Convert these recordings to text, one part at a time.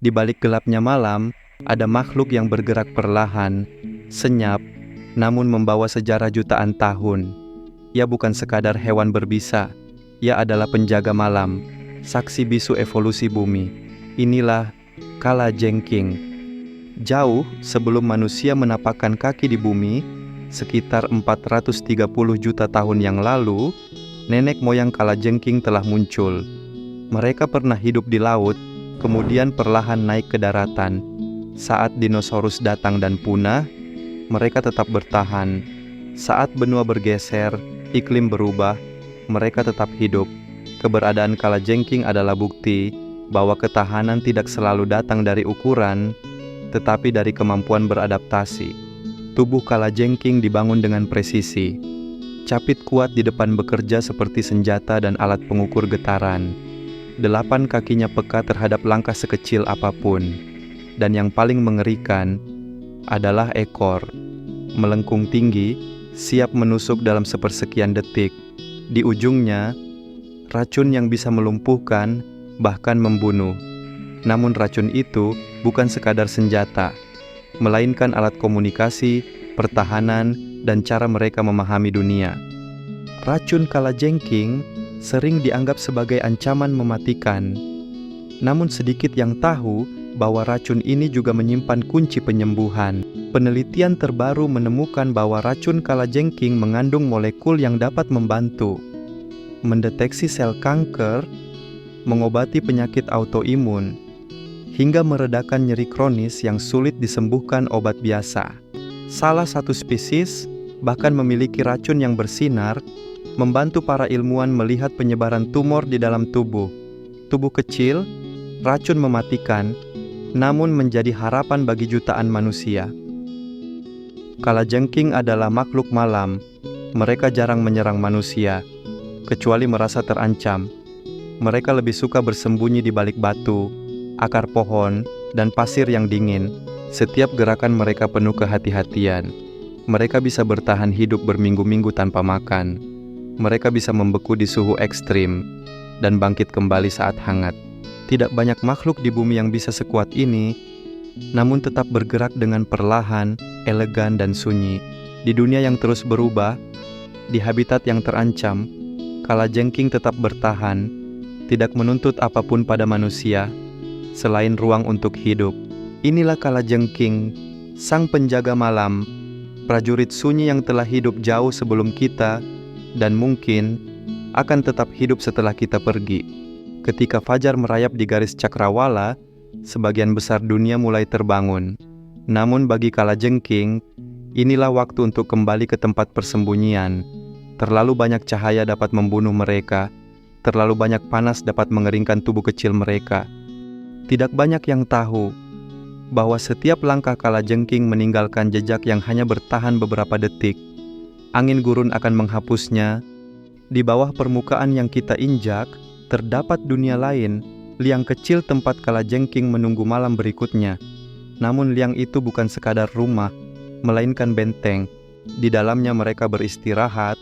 Di balik gelapnya malam, ada makhluk yang bergerak perlahan, senyap, namun membawa sejarah jutaan tahun. Ia bukan sekadar hewan berbisa, ia adalah penjaga malam, saksi bisu evolusi bumi. Inilah Kalajengking. Jauh sebelum manusia menapakkan kaki di bumi, sekitar 430 juta tahun yang lalu, nenek moyang Kalajengking telah muncul. Mereka pernah hidup di laut, kemudian perlahan naik ke daratan. Saat dinosaurus datang dan punah, mereka tetap bertahan. Saat benua bergeser, iklim berubah, mereka tetap hidup. Keberadaan Kalajengking adalah bukti bahwa ketahanan tidak selalu datang dari ukuran, tetapi dari kemampuan beradaptasi. Tubuh Kalajengking dibangun dengan presisi. Capit kuat di depan bekerja seperti senjata dan alat pengukur getaran. 8 kakinya peka terhadap langkah sekecil apapun. Dan yang paling mengerikan adalah ekor. Melengkung tinggi, siap menusuk dalam sepersekian detik. Di ujungnya, racun yang bisa melumpuhkan, bahkan membunuh. Namun racun itu bukan sekadar senjata, melainkan alat komunikasi, pertahanan, dan cara mereka memahami dunia. Racun Kalajengking sering dianggap sebagai ancaman mematikan. Namun sedikit yang tahu bahwa racun ini juga menyimpan kunci penyembuhan. Penelitian terbaru menemukan bahwa racun Kalajengking mengandung molekul yang dapat membantu mendeteksi sel kanker, mengobati penyakit autoimun, hingga meredakan nyeri kronis yang sulit disembuhkan obat biasa. Salah satu spesies bahkan memiliki racun yang bersinar, membantu para ilmuwan melihat penyebaran tumor di dalam tubuh. Tubuh kecil, racun mematikan, namun menjadi harapan bagi jutaan manusia. Kalajengking adalah makhluk malam. Mereka jarang menyerang manusia, kecuali merasa terancam. Mereka lebih suka bersembunyi di balik batu, akar pohon, dan pasir yang dingin. Setiap gerakan mereka penuh kehati-hatian. Mereka bisa bertahan hidup berminggu-minggu tanpa makan. Mereka bisa membeku di suhu ekstrim dan bangkit kembali saat hangat. Tidak banyak makhluk di bumi yang bisa sekuat ini, namun tetap bergerak dengan perlahan, elegan, dan sunyi. Di dunia yang terus berubah, di habitat yang terancam, Kalajengking tetap bertahan, tidak menuntut apapun pada manusia, selain ruang untuk hidup. Inilah Kalajengking, sang penjaga malam, prajurit sunyi yang telah hidup jauh sebelum kita, dan mungkin akan tetap hidup setelah kita pergi. Ketika fajar merayap di garis cakrawala, sebagian besar dunia mulai terbangun. Namun bagi Kalajengking, inilah waktu untuk kembali ke tempat persembunyian. Terlalu banyak cahaya dapat membunuh mereka, terlalu banyak panas dapat mengeringkan tubuh kecil mereka. Tidak banyak yang tahu bahwa setiap langkah Kalajengking meninggalkan jejak yang hanya bertahan beberapa detik. Angin gurun akan menghapusnya. Di bawah permukaan yang kita injak, terdapat dunia lain, liang kecil tempat Kalajengking menunggu malam berikutnya. Namun liang itu bukan sekadar rumah, melainkan benteng. Di dalamnya mereka beristirahat,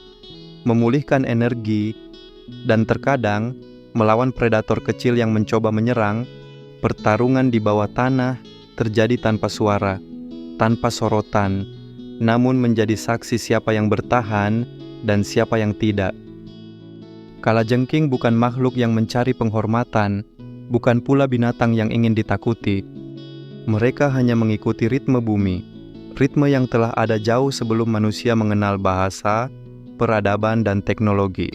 memulihkan energi, dan terkadang melawan predator kecil yang mencoba menyerang. Pertarungan di bawah tanah terjadi tanpa suara, tanpa sorotan, namun menjadi saksi siapa yang bertahan dan siapa yang tidak. Kalajengking bukan makhluk yang mencari penghormatan, bukan pula binatang yang ingin ditakuti. Mereka hanya mengikuti ritme bumi, ritme yang telah ada jauh sebelum manusia mengenal bahasa, peradaban, dan teknologi.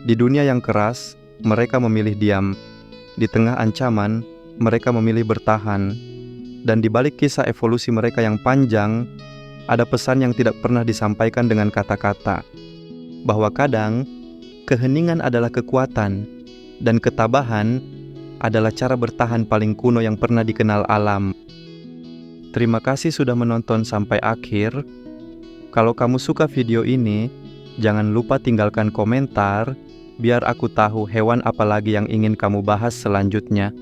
Di dunia yang keras, mereka memilih diam. Di tengah ancaman, mereka memilih bertahan. Dan di balik kisah evolusi mereka yang panjang, ada pesan yang tidak pernah disampaikan dengan kata-kata, bahwa kadang keheningan adalah kekuatan, dan ketabahan adalah cara bertahan paling kuno yang pernah dikenal alam. Terima kasih sudah menonton sampai akhir. Kalau kamu suka video ini, jangan lupa tinggalkan komentar, biar aku tahu hewan apa lagi yang ingin kamu bahas selanjutnya.